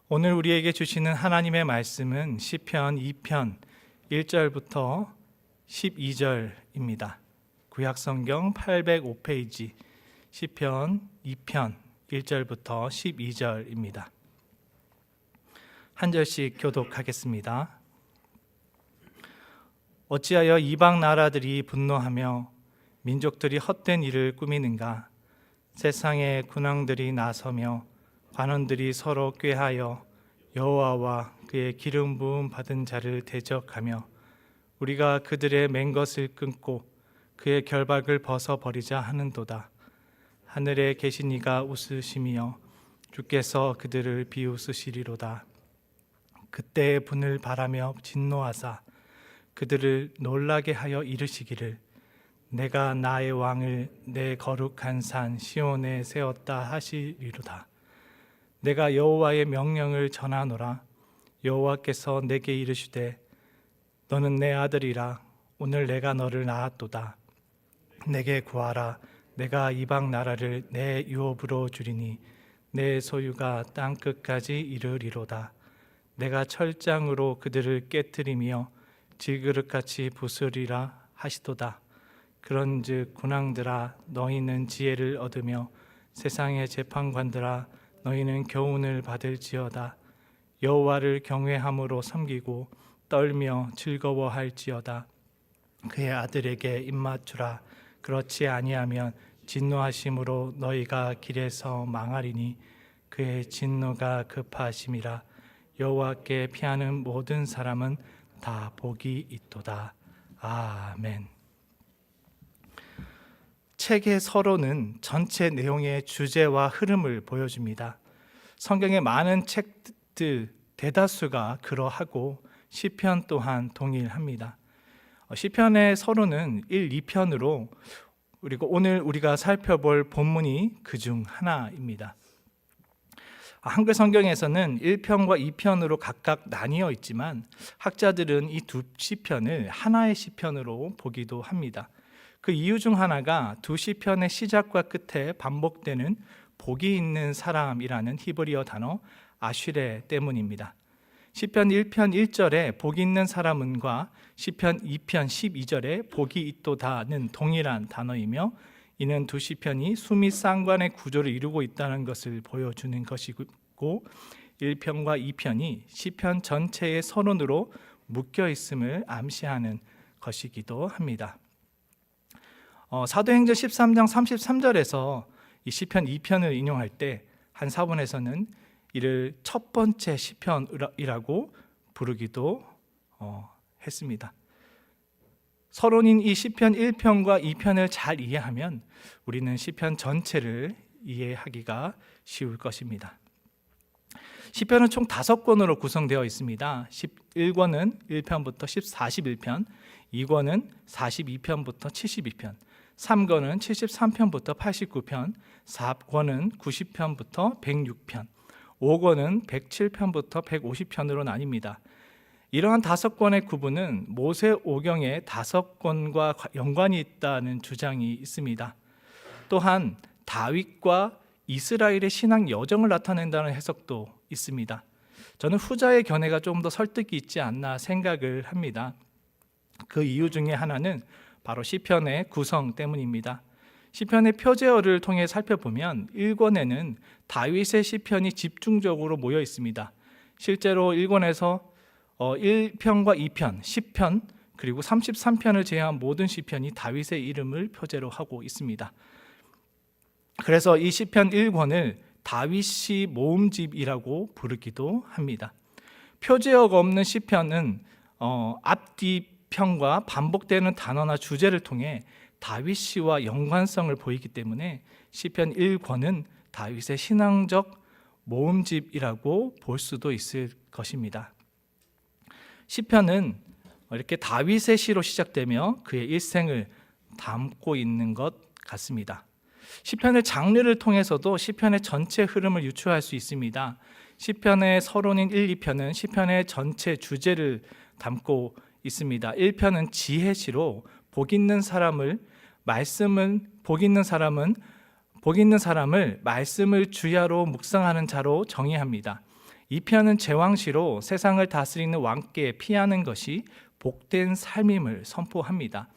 오늘 우리에게 주시는 하나님의 말씀은 시편 2편 1절부터 12절입니다. 구약성경 805페이지 시편 2편 1절부터 12절입니다. 한 절씩 교독하겠습니다. 어찌하여 이방 나라들이 분노하며 민족들이 헛된 일을 꾸미는가? 세상의 군왕들이 나서며 관원들이 서로 꾀하여 여호와와 그의 기름 부음 받은 자를 대적하며 우리가 그들의 맨 것을 끊고 그의 결박을 벗어버리자 하는도다. 하늘에 계신 이가 웃으시며 주께서 그들을 비웃으시리로다. 그때의 분을 바라며 진노하사 그들을 놀라게 하여 이르시기를 내가 나의 왕을 내 거룩한 산 시온에 세웠다 하시리로다. 내가 여호와의 명령을 전하노라. 여호와께서 내게 이르시되 너는 내 아들이라. 오늘 내가 너를 낳았도다. 내게 구하라. 내가 이방 나라를 내 유업으로 주리니 내 소유가 땅 끝까지 이르리로다. 내가 철장으로 그들을 깨뜨리며 질그릇같이 부수리라 하시도다. 그런즉 군왕들아 너희는 지혜를 얻으며 세상의 재판관들아 너희는 교훈을 받을지어다. 여호와를 경외함으로 섬기고 떨며 즐거워할지어다. 그의 아들에게 입맞추라. 그렇지 아니하면 진노하심으로 너희가 길에서 망하리니 그의 진노가 급하심이라. 여호와께 피하는 모든 사람은 다 복이 있도다. 아멘. 책의 서론은 전체 내용의 주제와 흐름을 보여줍니다. 성경의 많은 책들 대다수가 그러하고 시편 또한 동일합니다. 시편의 서론은 1, 2편으로 그리고 오늘 우리가 살펴볼 본문이 그중 하나입니다. 한글 성경에서는 1편과 2편으로 각각 나뉘어 있지만 학자들은 이 두 시편을 하나의 시편으로 보기도 합니다. 그 이유 중 하나가 두 시편의 시작과 끝에 반복되는 복이 있는 사람이라는 히브리어 단어 아쉬레 때문입니다. 시편 1편 1절에 복이 있는 사람은과 시편 2편 12절에 복이 있도다는 동일한 단어이며 이는 두 시편이 수미 쌍관의 구조를 이루고 있다는 것을 보여주는 것이고 1편과 2편이 시편 전체의 서론으로 묶여 있음을 암시하는 것이기도 합니다. 사도행전 13장 33절에서 이 시편 2편을 인용할 때 한 사본에서는 이를 첫 번째 시편이라고 부르기도 했습니다. 서론인 이 시편 1편과 2편을 잘 이해하면 우리는 시편 전체를 이해하기가 쉬울 것입니다. 시편은 총 5권으로 구성되어 있습니다. 1권은 1편부터 41편, 2권은 42편부터 72편, 3권은 73편부터 89편, 4권은 90편부터 106편, 5권은 107편부터 150편으로 나뉩니다. 이러한 5권의 구분은 모세오경의 5권과 연관이 있다는 주장이 있습니다. 또한 다윗과 이스라엘의 신앙 여정을 나타낸다는 해석도 있습니다. 저는 후자의 견해가 좀 더 설득이 있지 않나 생각을 합니다. 그 이유 중에 하나는 바로 시편의 구성 때문입니다. 시편의 표제어를 통해 살펴보면 1권에는 다윗의 시편이 집중적으로 모여 있습니다. 실제로 1권에서 1편과 2편, 10편, 그리고 33편을 제외한 모든 시편이 다윗의 이름을 표제로 하고 있습니다. 그래서 이 시편 1권을 다윗시 모음집이라고 부르기도 합니다. 표제어가 없는 시편은 앞뒤 편과 반복되는 단어나 주제를 통해 다윗시와 연관성을 보이기 때문에 시편 1권은 다윗의 신앙적 모음집이라고 볼 수도 있을 것입니다. 시편은 이렇게 다윗의 시로 시작되며 그의 일생을 담고 있는 것 같습니다. 시편의 장르를 통해서도 시편의 전체 흐름을 유추할 수 있습니다. 시편의 서론인 1, 2편은 시편의 전체 주제를 담고 있습니다. 1편은 지혜시로 복 있는 사람을 말씀을 주야로 묵상하는 자로 정의합니다. 이 편은 제왕시로 세상을 다스리는 왕께 피하는 것이 복된 삶임을 선포합니다.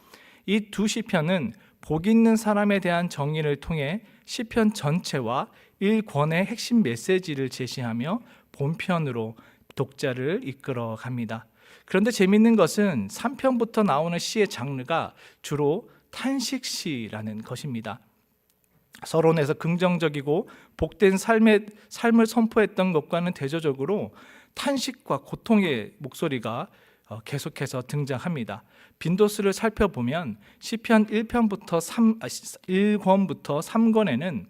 이 두 시편은 복 있는 사람에 대한 정의를 통해 시편 전체와 1권의 핵심 메시지를 제시하며 본편으로 독자를 이끌어 갑니다. 그런데 재미있는 것은 3편부터 나오는 시의 장르가 주로 탄식시라는 것입니다. 서론에서 긍정적이고 복된 삶을 선포했던 것과는 대조적으로 탄식과 고통의 목소리가 계속해서 등장합니다. 빈도수를 살펴보면 시편 1권부터 3권에는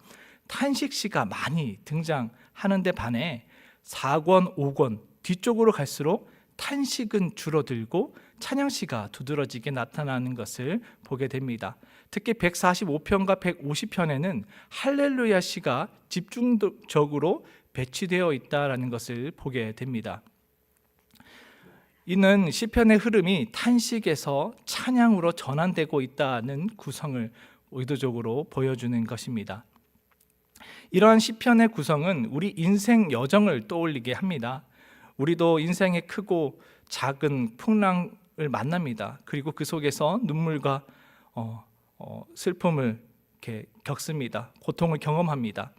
탄식시가 많이 등장하는데 반해 4권, 5권 뒤쪽으로 갈수록 탄식은 줄어들고 찬양시가 두드러지게 나타나는 것을 보게 됩니다. 특히 145편과 150편에는 할렐루야 시가 집중적으로 배치되어 있다는 것을 보게 됩니다. 이는 시편의 흐름이 탄식에서 찬양으로 전환되고 있다는 구성을 의도적으로 보여주는 것입니다. 이러한 시편의 구성은 우리 인생 여정을 떠올리게 합니다. 우리도 인생의 크고 작은 풍랑을 만납니다. 그리고 그 속에서 눈물과 슬픔을 이렇게 겪습니다. 고통을 경험합니다.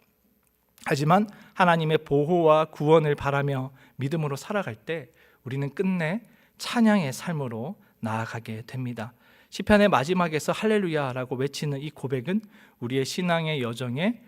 하지만 하나님의 보호와 구원을 바라며 믿음으로 살아갈 때 우리는 끝내 찬양의 삶으로 나아가게 됩니다. 시편의 마지막에서 할렐루야라고 외치는 이 고백은 우리의 신앙의 여정의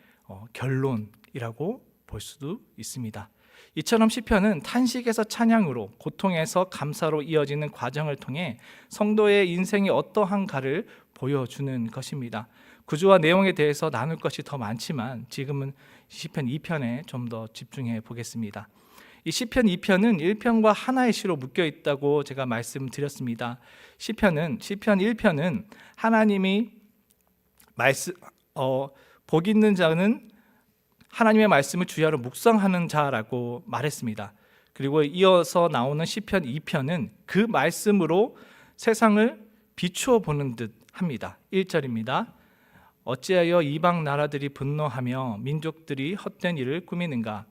결론이라고 볼 수도 있습니다. 이처럼 시편은 탄식에서 찬양으로, 고통에서 감사로 이어지는 과정을 통해 성도의 인생이 어떠한가를 보여주는 것입니다. 구조와 내용에 대해서 나눌 것이 더 많지만 지금은 시편 2편에 좀 더 집중해 보겠습니다. 이 시편 2편은 1편과 하나의 시로 묶여 있다고 제가 말씀드렸습니다. 시편 1편은 하나님이 복 있는 자는 하나님의 말씀을 주야로 묵상하는 자라고 말했습니다. 그리고 이어서 나오는 시편 2편은 그 말씀으로 세상을 비추어 보는 듯 합니다. 1절입니다. 어찌하여 이방 나라들이 분노하며 민족들이 헛된 일을 꾸미는가?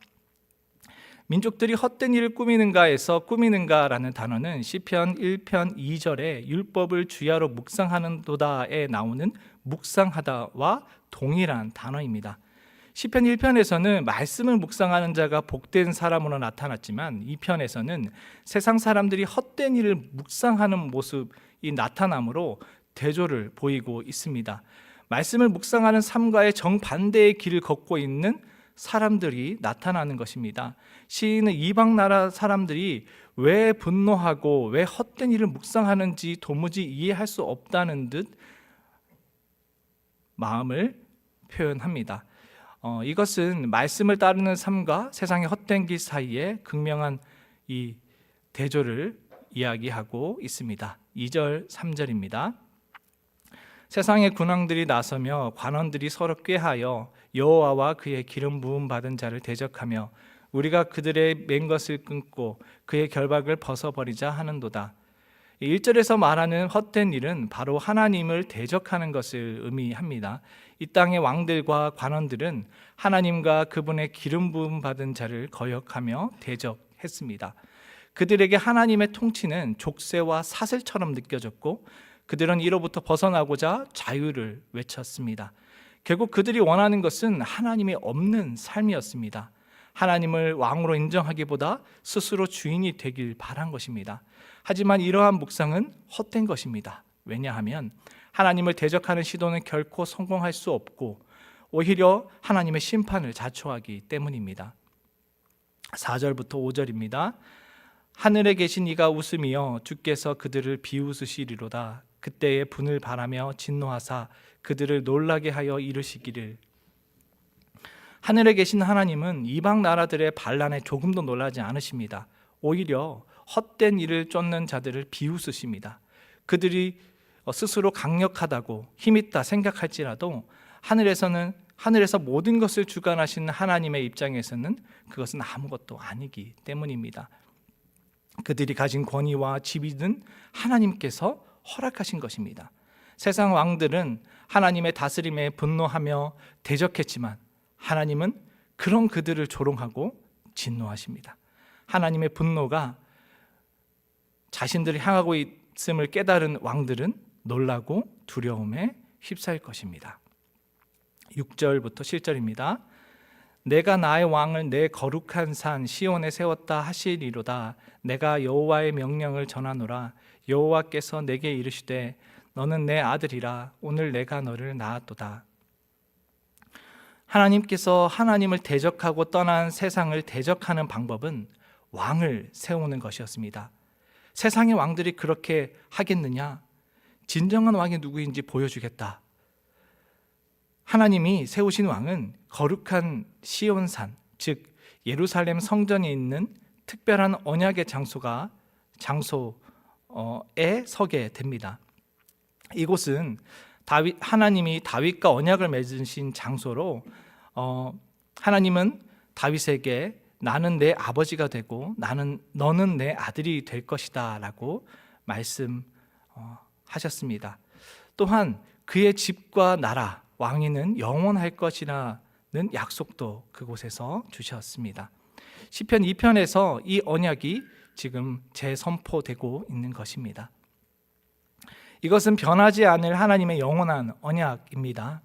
민족들이 헛된 일을 꾸미는가에서 꾸미는가라는 단어는 시편 1편 2절에 율법을 주야로 묵상하는도다에 나오는 묵상하다와 동일한 단어입니다. 시편 1편에서는 말씀을 묵상하는 자가 복된 사람으로 나타났지만 2편에서는 세상 사람들이 헛된 일을 묵상하는 모습이 나타나므로 대조를 보이고 있습니다. 말씀을 묵상하는 삶과의 정반대의 길을 걷고 있는 사람들이 나타나는 것입니다. 시인은 이방 나라 사람들이 왜 분노하고 왜 헛된 일을 묵상하는지 도무지 이해할 수 없다는 듯 마음을 표현합니다. 이것은 말씀을 따르는 삶과 세상의 헛된 길 사이에 극명한 이 대조를 이야기하고 있습니다. 2절, 3절입니다. 세상의 군왕들이 나서며 관원들이 서로 꾀하여 여호와와 그의 기름 부음 받은 자를 대적하며 우리가 그들의 맨 것을 끊고 그의 결박을 벗어버리자 하는도다. 1절에서 말하는 헛된 일은 바로 하나님을 대적하는 것을 의미합니다. 이 땅의 왕들과 관원들은 하나님과 그분의 기름 부음 받은 자를 거역하며 대적했습니다. 그들에게 하나님의 통치는 족쇄와 사슬처럼 느껴졌고 그들은 이로부터 벗어나고자 자유를 외쳤습니다. 결국 그들이 원하는 것은 하나님이 없는 삶이었습니다. 하나님을 왕으로 인정하기보다 스스로 주인이 되길 바란 것입니다. 하지만 이러한 묵상은 헛된 것입니다. 왜냐하면 하나님을 대적하는 시도는 결코 성공할 수 없고 오히려 하나님의 심판을 자초하기 때문입니다. 4절부터 5절입니다. 하늘에 계신 이가 웃으며 주께서 그들을 비웃으시리로다. 그때의 분을 바라며 진노하사 그들을 놀라게 하여 이르시기를. 하늘에 계신 하나님은 이방 나라들의 반란에 조금도 놀라지 않으십니다. 오히려 헛된 일을 쫓는 자들을 비웃으십니다. 그들이 스스로 강력하다고 힘있다 생각할지라도 하늘에서 모든 것을 주관하시는 하나님의 입장에서는 그것은 아무것도 아니기 때문입니다. 그들이 가진 권위와 지위는 하나님께서 허락하신 것입니다. 세상 왕들은 하나님의 다스림에 분노하며 대적했지만 하나님은 그런 그들을 조롱하고 진노하십니다. 하나님의 분노가 자신들을 향하고 있음을 깨달은 왕들은 놀라고 두려움에 휩싸일 것입니다. 6절부터 7절입니다. 내가 나의 왕을 내 거룩한 산 시온에 세웠다 하시리로다. 내가 여호와의 명령을 전하노라. 여호와께서 내게 이르시되 너는 내 아들이라. 오늘 내가 너를 낳았도다. 하나님께서 하나님을 대적하고 떠난 세상을 대적하는 방법은 왕을 세우는 것이었습니다. 세상의 왕들이 그렇게 하겠느냐? 진정한 왕이 누구인지 보여주겠다. 하나님이 세우신 왕은 거룩한 시온산, 즉 예루살렘 성전에 있는 특별한 언약의 장소에 서게 됩니다. 이곳은 하나님이 다윗과 언약을 맺으신 장소로 하나님은 다윗에게 나는 내 아버지가 되고 너는 내 아들이 될 것이다 라고 말씀하셨습니다. 또한 그의 집과 나라, 왕위는 영원할 것이라는 약속도 그곳에서 주셨습니다. 시편 2편에서 이 언약이 지금 재선포되고 있는 것입니다. 이것은 변하지 않을 하나님의 영원한 언약입니다.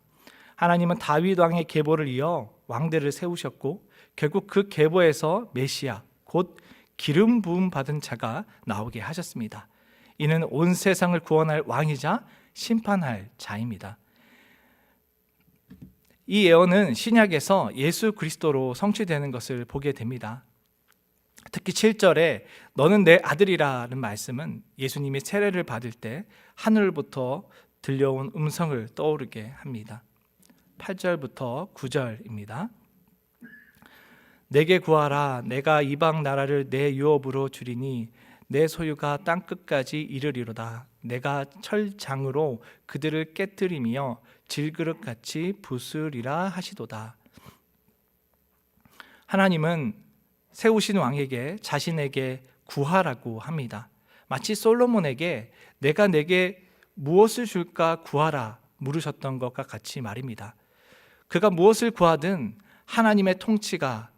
하나님은 다윗 왕의 계보를 이어 왕들을 세우셨고 결국 그 계보에서 메시아, 곧 기름 부음 받은 자가 나오게 하셨습니다. 이는 온 세상을 구원할 왕이자 심판할 자입니다. 이 예언은 신약에서 예수 그리스도로 성취되는 것을 보게 됩니다. 특히 7절에 너는 내 아들이라는 말씀은 예수님이 세례를 받을 때 하늘부터 들려온 음성을 떠오르게 합니다. 8절부터 9절입니다. 내게 구하라. 내가 이방 나라를 내 유업으로 주리니 내 소유가 땅 끝까지 이르리로다. 내가 철장으로 그들을 깨뜨리며 질그릇같이 부수리라 하시도다. 하나님은 세우신 왕에게 자신에게 구하라고 합니다. 마치 솔로몬에게 내가 내게 무엇을 줄까 구하라 물으셨던 것과 같이 말입니다. 그가 무엇을 구하든 하나님의 통치가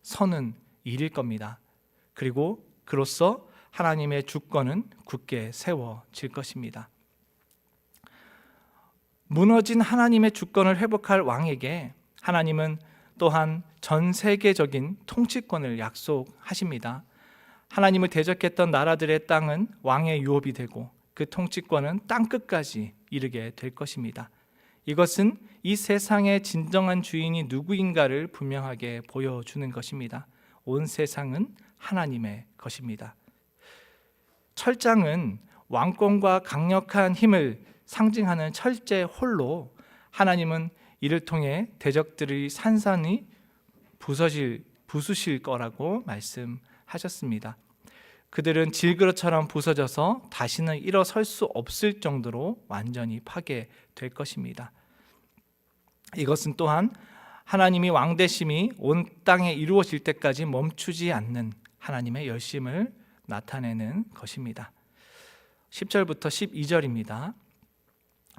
서는 일일 겁니다. 그리고 그로써 하나님의 주권은 굳게 세워질 것입니다. 무너진 하나님의 주권을 회복할 왕에게 하나님은 또한 전 세계적인 통치권을 약속하십니다. 하나님을 대적했던 나라들의 땅은 왕의 유업이 되고 그 통치권은 땅 끝까지 이르게 될 것입니다. 이것은 이 세상의 진정한 주인이 누구인가를 분명하게 보여주는 것입니다. 온 세상은 하나님의 것입니다. 철장은 왕권과 강력한 힘을 상징하는 철제 홀로 하나님은 이를 통해 대적들이 산산이 부수실 거라고 말씀하셨습니다. 그들은 질그릇처럼 부서져서 다시는 일어설 수 없을 정도로 완전히 파괴될 것입니다. 이것은 또한 하나님이 왕대심이 온 땅에 이루어질 때까지 멈추지 않는 하나님의 열심을 나타내는 것입니다. 10절부터 12절입니다.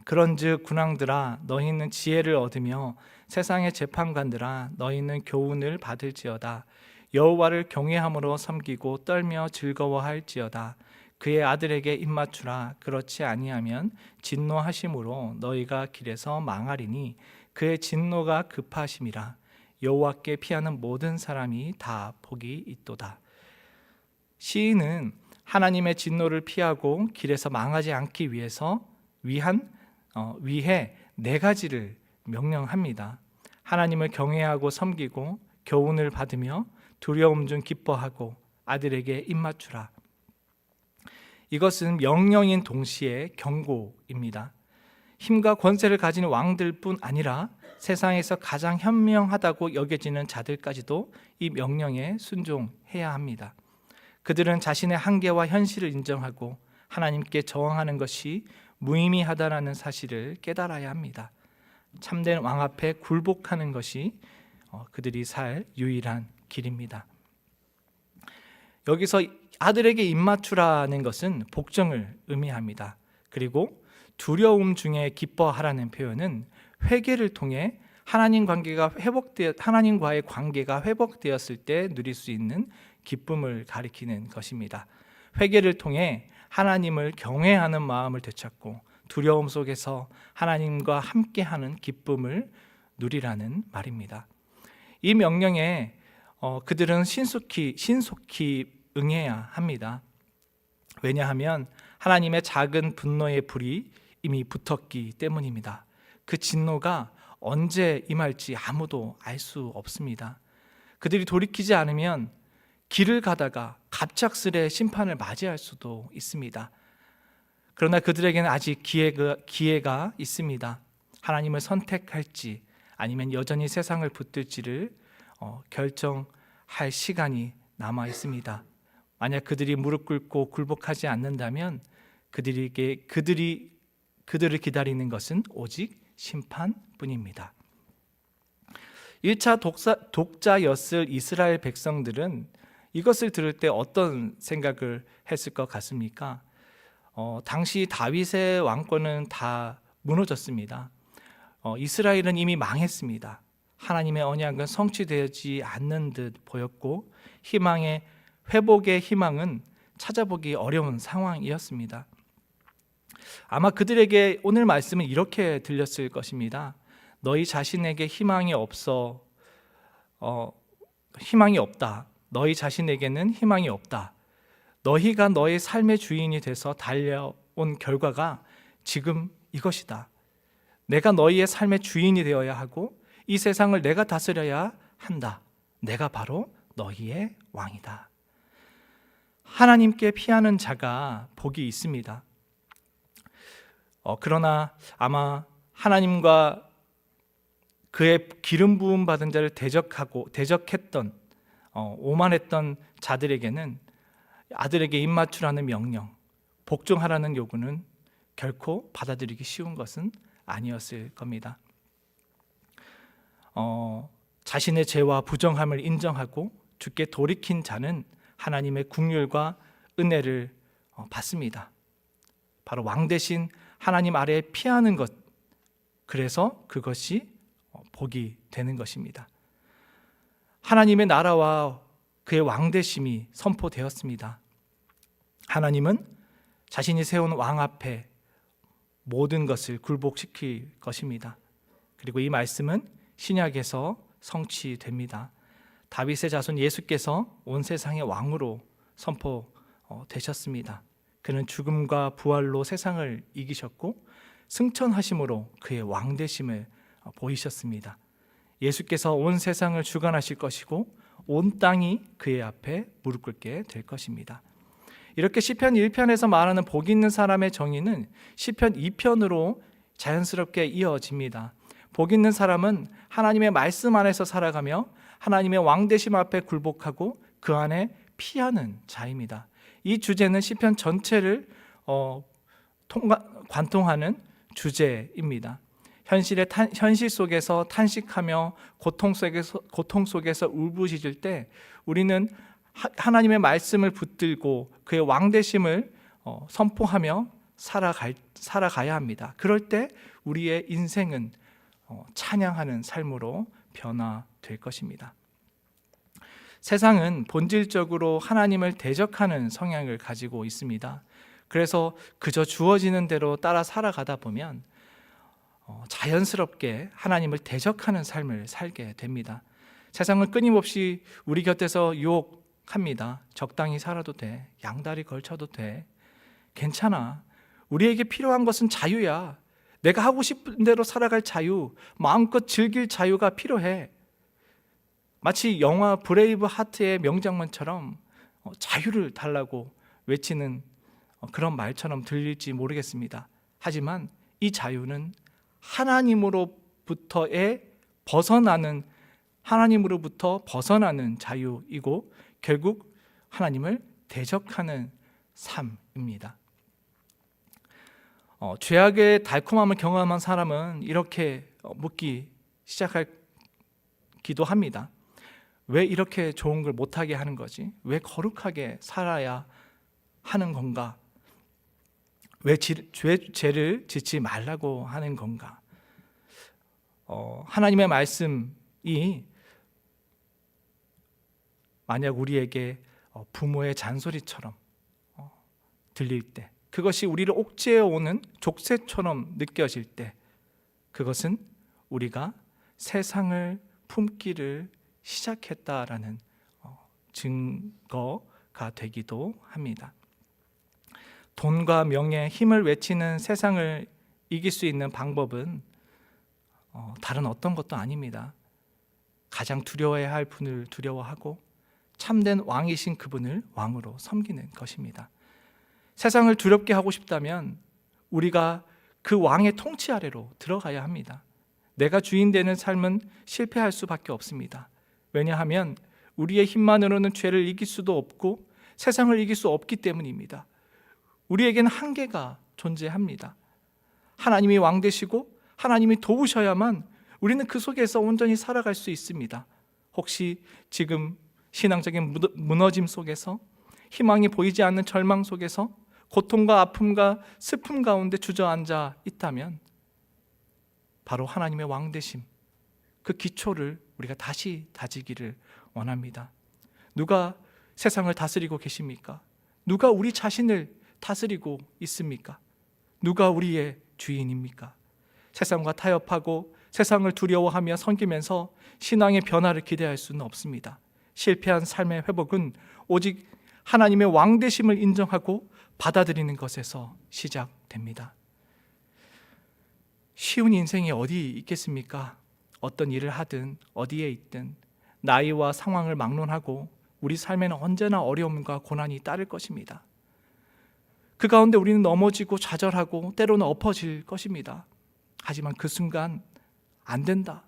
그런즉 군왕들아 너희는 지혜를 얻으며 세상의 재판관들아 너희는 교훈을 받을지어다. 여호와를 경외함으로 섬기고 떨며 즐거워할지어다. 그의 아들에게 입맞추라. 그렇지 아니하면 진노하심으로 너희가 길에서 망하리니 그의 진노가 급하심이라. 여호와께 피하는 모든 사람이 다 복이 있도다. 시인은 하나님의 진노를 피하고 길에서 망하지 않기 위해 네 가지를 명령합니다. 하나님을 경외하고 섬기고 교훈을 받으며 두려움 중 기뻐하고 아들에게 입맞추라. 이것은 명령인 동시에 경고입니다. 힘과 권세를 가진 왕들뿐 아니라 세상에서 가장 현명하다고 여겨지는 자들까지도 이 명령에 순종해야 합니다. 그들은 자신의 한계와 현실을 인정하고 하나님께 저항하는 것이 무의미하다라는 사실을 깨달아야 합니다. 참된 왕 앞에 굴복하는 것이 그들이 살 유일한 길입니다. 여기서 아들에게 입맞추라는 것은 복종을 의미합니다. 그리고 두려움 중에 기뻐하라는 표현은 회개를 통해 하나님과의 관계가 회복되었을 때 누릴 수 있는 기쁨을 가리키는 것입니다. 회개를 통해 하나님을 경외하는 마음을 되찾고 두려움 속에서 하나님과 함께하는 기쁨을 누리라는 말입니다. 이 명령에 그들은 신속히 응해야 합니다. 왜냐하면 하나님의 작은 분노의 불이 이미 붙었기 때문입니다. 그 진노가 언제 임할지 아무도 알 수 없습니다. 그들이 돌이키지 않으면 길을 가다가 갑작스레 심판을 맞이할 수도 있습니다. 그러나 그들에게는 아직 기회가 있습니다. 하나님을 선택할지 아니면 여전히 세상을 붙들지를 결정할 시간이 남아 있습니다. 만약 그들이 무릎 꿇고 굴복하지 않는다면 그들을 기다리는 것은 오직 심판뿐입니다. 1차 독자였을 이스라엘 백성들은 이것을 들을 때 어떤 생각을 했을 것 같습니까? 당시 다윗의 왕권은 다 무너졌습니다. 이스라엘은 이미 망했습니다. 하나님의 언약은 성취되지 않는 듯 보였고 회복의 희망은 찾아보기 어려운 상황이었습니다. 아마 그들에게 오늘 말씀은 이렇게 들렸을 것입니다. 너희 자신에게 희망이 없다. 너희 자신에게는 희망이 없다. 너희가 너의 삶의 주인이 돼서 달려온 결과가 지금 이것이다. 내가 너희의 삶의 주인이 되어야 하고 이 세상을 내가 다스려야 한다. 내가 바로 너희의 왕이다. 하나님께 피하는 자가 복이 있습니다. 그러나 아마 하나님과 그의 기름 부음 받은 자를 대적했던 오만했던 자들에게는 아들에게 입맞추라는 명령, 복종하라는 요구는 결코 받아들이기 쉬운 것은 아니었을 겁니다. 자신의 죄와 부정함을 인정하고 주께 돌이킨 자는 하나님의 긍휼과 은혜를 받습니다. 바로 왕 대신 하나님 아래에 피하는 것, 그래서 그것이 복이 되는 것입니다. 하나님의 나라와 그의 왕되심이 선포되었습니다. 하나님은 자신이 세운 왕 앞에 모든 것을 굴복시킬 것입니다. 그리고 이 말씀은 신약에서 성취됩니다. 다윗의 자손 예수께서 온 세상의 왕으로 선포되셨습니다. 그는 죽음과 부활로 세상을 이기셨고 승천하심으로 그의 왕되심을 보이셨습니다. 예수께서 온 세상을 주관하실 것이고 온 땅이 그의 앞에 무릎 꿇게 될 것입니다. 이렇게 시편 1편에서 말하는 복 있는 사람의 정의는 시편 2편으로 자연스럽게 이어집니다. 복 있는 사람은 하나님의 말씀 안에서 살아가며 하나님의 왕되심 앞에 굴복하고 그 안에 피하는 자입니다. 이 주제는 시편 전체를 관통하는 주제입니다. 현실 속에서 탄식하며 고통 속에서 울부짖을 때 우리는 하나님의 말씀을 붙들고 그의 왕되심을 선포하며 살아가야 합니다. 그럴 때 우리의 인생은 찬양하는 삶으로 변화될 것입니다. 세상은 본질적으로 하나님을 대적하는 성향을 가지고 있습니다. 그래서 그저 주어지는 대로 따라 살아가다 보면 자연스럽게 하나님을 대적하는 삶을 살게 됩니다. 세상은 끊임없이 우리 곁에서 유혹합니다. 적당히 살아도 돼. 양다리 걸쳐도 돼. 괜찮아. 우리에게 필요한 것은 자유야. 내가 하고 싶은 대로 살아갈 자유, 마음껏 즐길 자유가 필요해. 마치 영화 브레이브 하트의 명장면처럼 자유를 달라고 외치는 그런 말처럼 들릴지 모르겠습니다. 하지만 이 자유는 하나님으로부터 벗어나는 자유이고 결국 하나님을 대적하는 삶입니다. 죄악의 달콤함을 경험한 사람은 이렇게 묻기 시작하기도 합니다. 왜 이렇게 좋은 걸 못하게 하는 거지? 왜 거룩하게 살아야 하는 건가? 왜 죄를 짓지 말라고 하는 건가? 하나님의 말씀이 만약 우리에게 부모의 잔소리처럼 들릴 때, 그것이 우리를 옥죄어 오는 족쇄처럼 느껴질 때, 그것은 우리가 세상을 품기를 시작했다라는 증거가 되기도 합니다. 돈과 명예, 힘을 외치는 세상을 이길 수 있는 방법은 다른 어떤 것도 아닙니다. 가장 두려워해야 할 분을 두려워하고 참된 왕이신 그분을 왕으로 섬기는 것입니다. 세상을 두렵게 하고 싶다면 우리가 그 왕의 통치 아래로 들어가야 합니다. 내가 주인 되는 삶은 실패할 수밖에 없습니다. 왜냐하면 우리의 힘만으로는 죄를 이길 수도 없고 세상을 이길 수 없기 때문입니다. 우리에게는 한계가 존재합니다. 하나님이 왕 되시고 하나님이 도우셔야만 우리는 그 속에서 온전히 살아갈 수 있습니다. 혹시 지금 신앙적인 무너짐 속에서, 희망이 보이지 않는 절망 속에서, 고통과 아픔과 슬픔 가운데 주저앉아 있다면 바로 하나님의 왕 되심, 그 기초를 우리가 다시 다지기를 원합니다. 누가 세상을 다스리고 계십니까? 누가 우리 자신을 다스리고 있습니까? 누가 우리의 주인입니까? 세상과 타협하고 세상을 두려워하며 섬기면서 신앙의 변화를 기대할 수는 없습니다. 실패한 삶의 회복은 오직 하나님의 왕 되심을 인정하고 받아들이는 것에서 시작됩니다. 쉬운 인생이 어디 있겠습니까? 어떤 일을 하든 어디에 있든 나이와 상황을 막론하고 우리 삶에는 언제나 어려움과 고난이 따를 것입니다. 그 가운데 우리는 넘어지고 좌절하고 때로는 엎어질 것입니다. 하지만 그 순간 안 된다는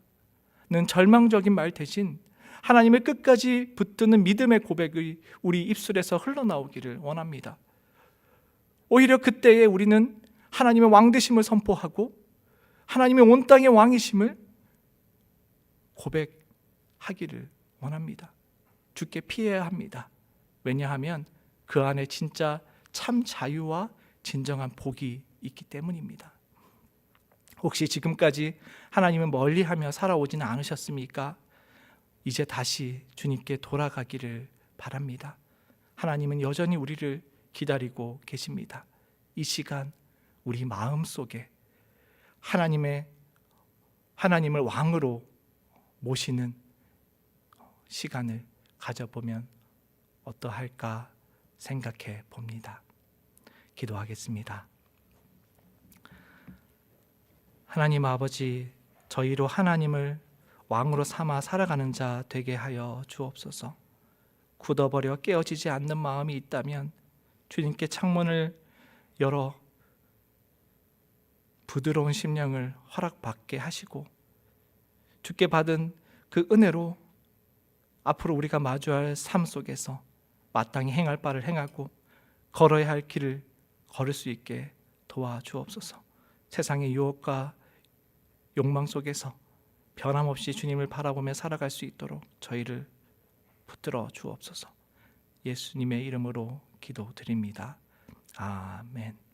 절망적인 말 대신 하나님의 끝까지 붙드는 믿음의 고백이 우리 입술에서 흘러나오기를 원합니다. 오히려 그때에 우리는 하나님의 왕 되심을 선포하고 하나님의 온 땅의 왕이심을 고백하기를 원합니다. 주께 피해야 합니다. 왜냐하면 그 안에 진짜 참 자유와 진정한 복이 있기 때문입니다. 혹시 지금까지 하나님을 멀리하며 살아오지는 않으셨습니까? 이제 다시 주님께 돌아가기를 바랍니다. 하나님은 여전히 우리를 기다리고 계십니다. 이 시간 우리 마음속에 하나님을 왕으로 모시는 시간을 가져보면 어떠할까 생각해 봅니다. 기도하겠습니다. 하나님 아버지, 저희로 하나님을 왕으로 삼아 살아가는 자 되게 하여 주옵소서. 굳어버려 깨어지지 않는 마음이 있다면 주님께 창문을 열어 부드러운 심령을 허락받게 하시고 주께 받은 그 은혜로 앞으로 우리가 마주할 삶 속에서 마땅히 행할 바를 행하고 걸어야 할 길을 걸을 수 있게 도와주옵소서. 세상의 유혹과 욕망 속에서 변함없이 주님을 바라보며 살아갈 수 있도록 저희를 붙들어 주옵소서. 예수님의 이름으로 기도드립니다. 아멘.